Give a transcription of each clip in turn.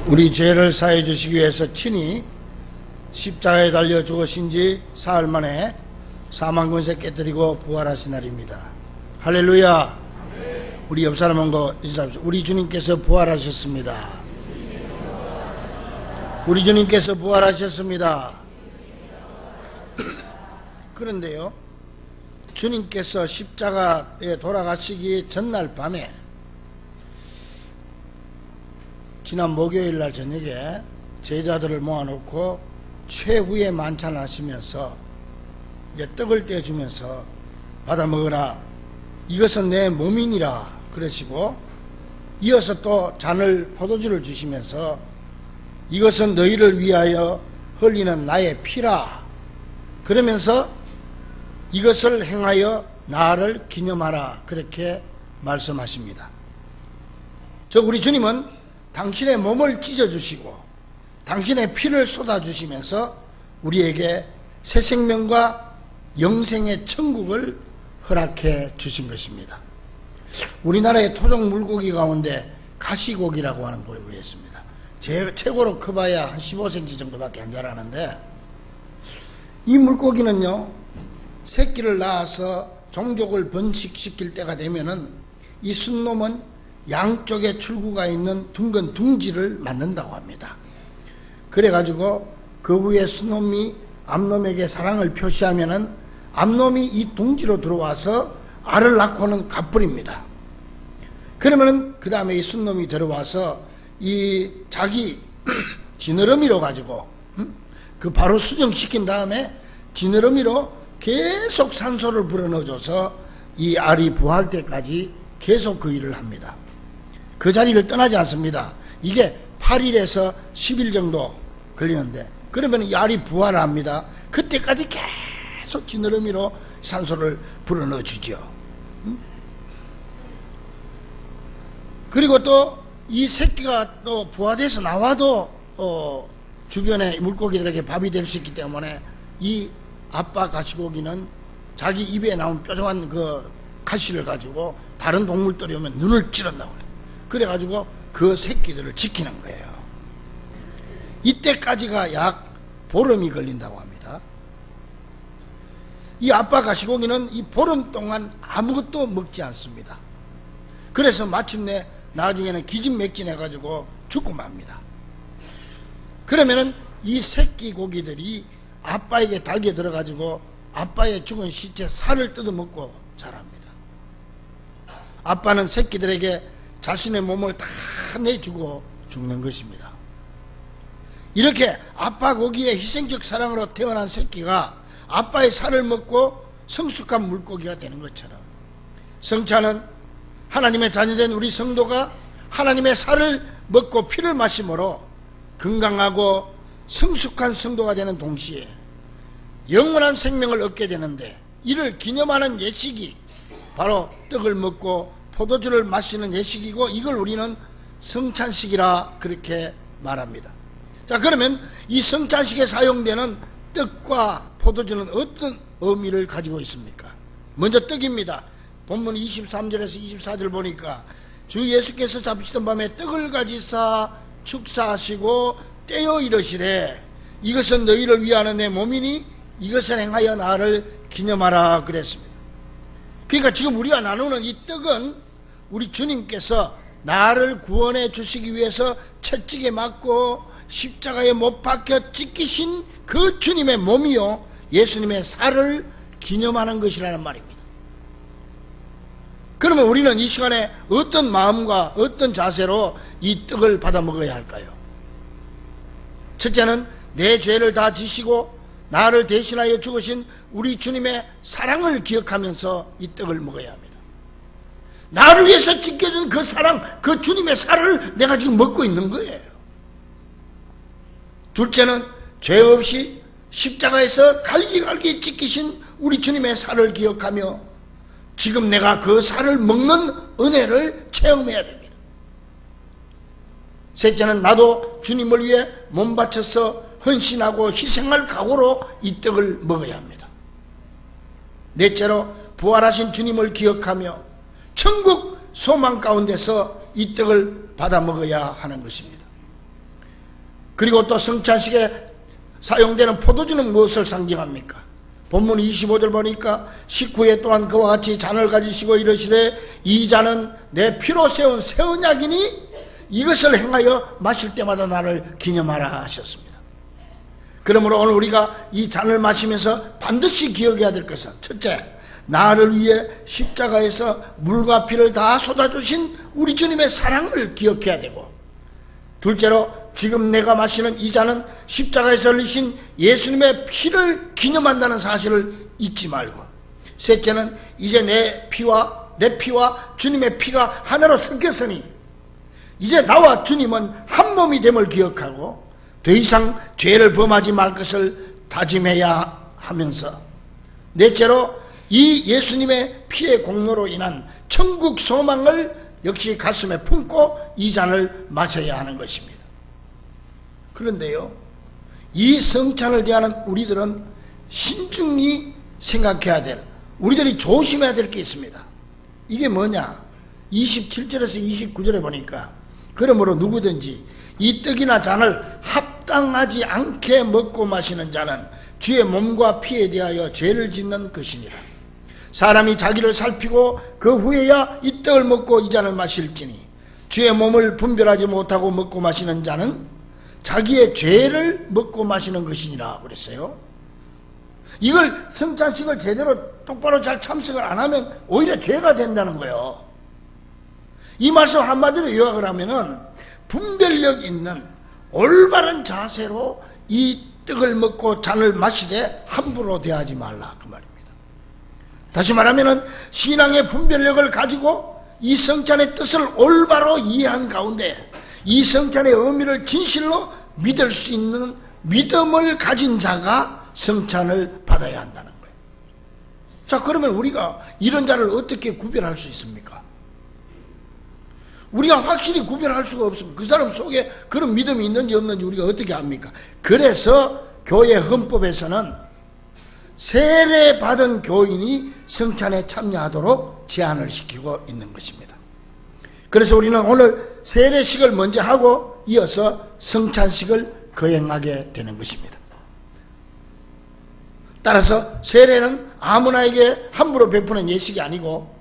우리 죄를 사해 주시기 위해서 친히 십자가에 달려 죽으신 지 사흘 만에 사망 권세 깨뜨리고 부활하신 날입니다. 할렐루야. 우리 옆 사람하고 인사합시다. 우리 주님께서 부활하셨습니다. 우리 주님께서 부활하셨습니다. 그런데요, 주님께서 십자가에 돌아가시기 전날 밤에, 지난 목요일 날 저녁에 제자들을 모아놓고 최후의 만찬을 하시면서 이제 떡을 떼주면서 받아 먹으라, 이것은 내 몸이니라 그러시고, 이어서 또 잔을 포도주를 주시면서 이것은 너희를 위하여 흘리는 나의 피라 그러면서 이것을 행하여 나를 기념하라 그렇게 말씀하십니다. 우리 주님은 당신의 몸을 찢어주시고 당신의 피를 쏟아주시면서 우리에게 새 생명과 영생의 천국을 허락해 주신 것입니다. 우리나라의 토종 물고기 가운데 가시고기라고 하는 고기가 있습니다. 최고로 커봐야 한 15cm 정도밖에 안 자라는데, 이 물고기는요, 새끼를 낳아서 종족을 번식시킬 때가 되면은 이 순놈은 양쪽에 출구가 있는 둥근 둥지를 만든다고 합니다. 그래가지고 그 후에 순놈이 암놈에게 사랑을 표시하면은 암놈이 이 둥지로 들어와서 알을 낳고는 갚부립니다. 그러면은 그 다음에 이 순놈이 들어와서 이 자기 지느러미로 가지고 그 바로 수정시킨 다음에 지느러미로 계속 산소를 불어넣어줘서 이 알이 부화할 때까지 계속 그 일을 합니다. 그 자리를 떠나지 않습니다. 이게 8일에서 10일 정도 걸리는데, 그러면 이 알이 부화를 합니다. 그때까지 계속 지느러미로 산소를 불어넣어 주죠. 그리고 또 이 새끼가 또 부화돼서 나와도 주변의 물고기들에게 밥이 될 수 있기 때문에 이 아빠 가시고기는 자기 입에 나온 뾰족한 그 가시를 가지고 다른 동물들이 오면 눈을 찌른다고 그래요. 그래가지고 그 새끼들을 지키는 거예요. 이때까지가 약 보름이 걸린다고 합니다. 이 아빠 가시고기는 이 보름 동안 아무것도 먹지 않습니다. 그래서 마침내 나중에는 기진맥진해가지고 죽고 맙니다. 그러면은 이 새끼 고기들이 아빠에게 달게 들어가지고 아빠의 죽은 시체 살을 뜯어먹고 자랍니다. 아빠는 새끼들에게 자신의 몸을 다 내주고 죽는 것입니다. 이렇게 아빠 고기의 희생적 사랑으로 태어난 새끼가 아빠의 살을 먹고 성숙한 물고기가 되는 것처럼, 성찬은 하나님의 자녀된 우리 성도가 하나님의 살을 먹고 피를 마심으로 건강하고 성숙한 성도가 되는 동시에 영원한 생명을 얻게 되는데, 이를 기념하는 예식이 바로 떡을 먹고 포도주를 마시는 예식이고, 이걸 우리는 성찬식이라 그렇게 말합니다. 자, 그러면 이 성찬식에 사용되는 떡과 포도주는 어떤 의미를 가지고 있습니까? 먼저 떡입니다. 본문 23절에서 24절 보니까 주 예수께서 잡히시던 밤에 떡을 가지사 축사하시고 떼어 이르시되 이것은 너희를 위하는 내 몸이니 이것을 행하여 나를 기념하라 그랬습니다. 그러니까 지금 우리가 나누는 이 떡은 우리 주님께서 나를 구원해 주시기 위해서 채찍에 맞고 십자가에 못 박혀 찢기신 그 주님의 몸이요, 예수님의 살을 기념하는 것이라는 말입니다. 그러면 우리는 이 시간에 어떤 마음과 어떤 자세로 이 떡을 받아 먹어야 할까요? 첫째는 내 죄를 다 지시고 나를 대신하여 죽으신 우리 주님의 사랑을 기억하면서 이 떡을 먹어야 합니다. 나를 위해서 지켜준 그 사랑, 그 주님의 살을 내가 지금 먹고 있는 거예요. 둘째는 죄 없이 십자가에서 갈기갈기 찢기신 우리 주님의 살을 기억하며 지금 내가 그 살을 먹는 은혜를 체험해야 됩니다. 셋째는 나도 주님을 위해 몸 바쳐서 헌신하고 희생할 각오로 이 떡을 먹어야 합니다. 넷째로 부활하신 주님을 기억하며 천국 소망 가운데서 이 떡을 받아 먹어야 하는 것입니다. 그리고 또 성찬식에 사용되는 포도주는 무엇을 상징합니까? 본문 25절 보니까 식후에 또한 그와 같이 잔을 가지시고 이르시되 이 잔은 내 피로 세운 새 언약이니 이것을 행하여 마실 때마다 나를 기념하라 하셨습니다. 그러므로 오늘 우리가 이 잔을 마시면서 반드시 기억해야 될 것은, 첫째, 나를 위해 십자가에서 물과 피를 다 쏟아주신 우리 주님의 사랑을 기억해야 되고, 둘째로 지금 내가 마시는 이 잔은 십자가에서 흘리신 예수님의 피를 기념한다는 사실을 잊지 말고, 셋째는 이제 내 피와 주님의 피가 하나로 섞였으니 이제 나와 주님은 한 몸이 됨을 기억하고 더 이상 죄를 범하지 말 것을 다짐해야 하면서, 넷째로 이 예수님의 피의 공로로 인한 천국 소망을 역시 가슴에 품고 이 잔을 마셔야 하는 것입니다. 그런데요, 이 성찬을 대하는 우리들은 신중히 생각해야 될, 우리들이 조심해야 될 게 있습니다. 이게 뭐냐? 27절에서 29절에 보니까 그러므로 누구든지 이 떡이나 잔을 합당하지 않게 먹고 마시는 자는 주의 몸과 피에 대하여 죄를 짓는 것이니라. 사람이 자기를 살피고 그 후에야 이 떡을 먹고 이 잔을 마실지니 주의 몸을 분별하지 못하고 먹고 마시는 자는 자기의 죄를 먹고 마시는 것이니라 그랬어요. 이걸 성찬식을 제대로 똑바로 잘 참석을 안 하면 오히려 죄가 된다는 거예요. 이 말씀 한마디로 요약을 하면은 분별력 있는 올바른 자세로 이 떡을 먹고 잔을 마시되 함부로 대하지 말라 그 말입니다. 다시 말하면은 신앙의 분별력을 가지고 이 성찬의 뜻을 올바로 이해한 가운데 이 성찬의 의미를 진실로 믿을 수 있는 믿음을 가진 자가 성찬을 받아야 한다는 거예요. 자, 그러면 우리가 이런 자를 어떻게 구별할 수 있습니까? 우리가 확실히 구별할 수가 없습니다. 그 사람 속에 그런 믿음이 있는지 없는지 우리가 어떻게 압니까? 그래서 교회 헌법에서는 세례 받은 교인이 성찬에 참여하도록 제한을 시키고 있는 것입니다. 그래서 우리는 오늘 세례식을 먼저 하고 이어서 성찬식을 거행하게 되는 것입니다. 따라서 세례는 아무나에게 함부로 베푸는 예식이 아니고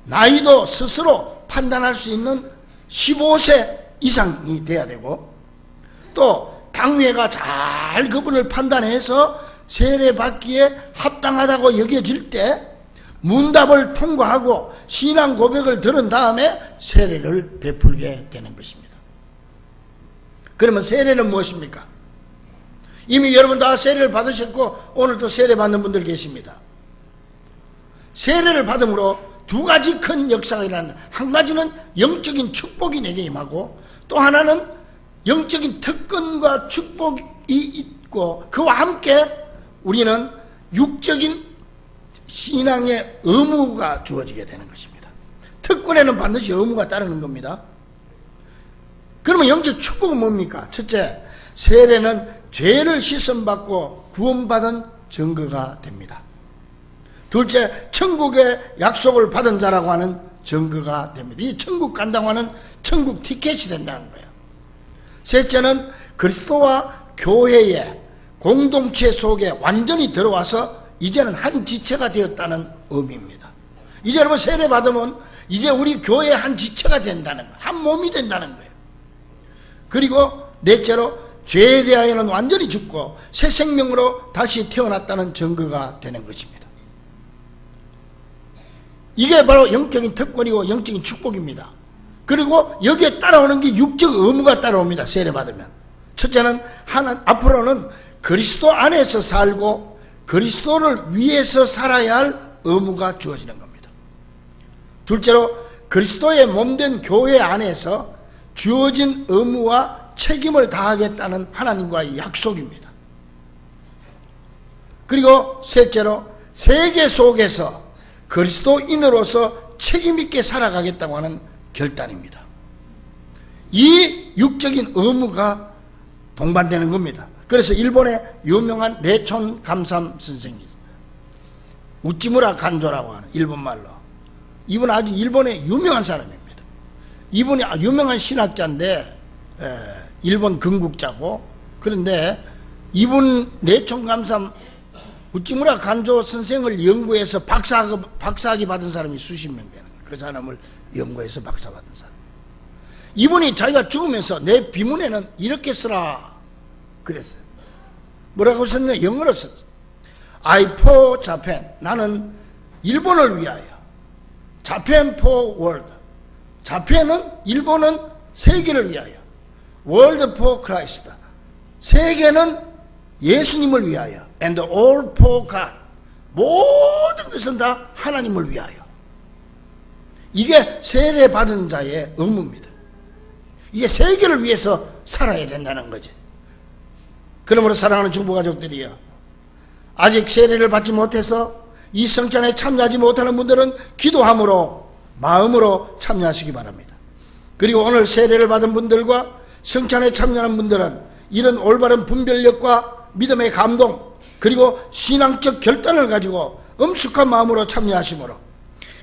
나이도 스스로 판단할 수 있는 15세 이상이 돼야 되고, 또 당회가 잘 그분을 판단해서 세례받기에 합당하다고 여겨질 때 문답을 통과하고 신앙 고백을 들은 다음에 세례를 베풀게 되는 것입니다. 그러면 세례는 무엇입니까? 이미 여러분 다 세례를 받으셨고 오늘 또 세례 받는 분들 계십니다. 세례를 받음으로 두 가지 큰 역사가 일어난다. 한 가지는 영적인 축복이 내게 임하고, 또 하나는 영적인 특권과 축복이 있고, 그와 함께 우리는 육적인 신앙의 의무가 주어지게 되는 것입니다. 특권에는 반드시 의무가 따르는 겁니다. 그러면 영적 축복은 뭡니까? 첫째, 세례는 죄를 씻음받고 구원받은 증거가 됩니다. 둘째, 천국의 약속을 받은 자라고 하는 증거가 됩니다. 이 천국 간다고 하는 천국 티켓이 된다는 거예요. 셋째는 그리스도와 교회의 공동체 속에 완전히 들어와서 이제는 한 지체가 되었다는 의미입니다. 이제 여러분 세례 받으면 이제 우리 교회의 한 지체가 된다는 거예요. 한 몸이 된다는 거예요. 그리고 넷째로 죄에 대하여는 완전히 죽고 새 생명으로 다시 태어났다는 증거가 되는 것입니다. 이게 바로 영적인 특권이고 영적인 축복입니다. 그리고 여기에 따라오는 게 육적 의무가 따라옵니다. 세례 받으면. 첫째는 앞으로는 그리스도 안에서 살고 그리스도를 위해서 살아야 할 의무가 주어지는 겁니다. 둘째로 그리스도의 몸된 교회 안에서 주어진 의무와 책임을 다하겠다는 하나님과의 약속입니다. 그리고 셋째로 세계 속에서 그리스도인으로서 책임있게 살아가겠다고 하는 결단입니다. 이 육적인 의무가 동반되는 겁니다. 그래서 일본의 유명한 내촌 감삼 선생님, 우찌무라 간조라고 하는 일본말로, 이분은 아주 일본의 유명한 사람입니다. 이분이 유명한 신학자인데 일본 건국자고, 그런데 이분 내총감삼 우찌무라 간조 선생을 연구해서 박사학위 받은 사람이 수십 명 되는 거예요. 그 사람을 연구해서 박사 받은 사람. 이분이 자기가 죽으면서 내 비문에는 이렇게 쓰라 그랬어요. 뭐라고 썼냐? 영어로 썼어요. I for Japan. 나는 일본을 위하여. Japan for world. 자펜은, 일본은 세계를 위하여. World for Christ. 세계는 예수님을 위하여. And all for God. 모든 것은 다 하나님을 위하여. 이게 세례받은 자의 의무입니다. 이게 세계를 위해서 살아야 된다는 거지. 그러므로 사랑하는 중보가족들이여, 아직 세례를 받지 못해서 이 성찬에 참여하지 못하는 분들은 기도함으로, 마음으로 참여하시기 바랍니다. 그리고 오늘 세례를 받은 분들과 성찬에 참여하는 분들은 이런 올바른 분별력과 믿음의 감동, 그리고 신앙적 결단을 가지고 엄숙한 마음으로 참여하시므로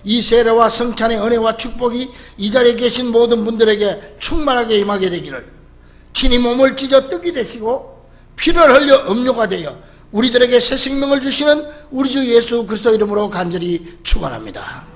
이 세례와 성찬의 은혜와 축복이 이 자리에 계신 모든 분들에게 충만하게 임하게 되기를, 친히 몸을 찢어 떡이 되시고 피를 흘려 음료가 되어 우리들에게 새 생명을 주시는 우리 주 예수 그리스도 이름으로 간절히 축원합니다.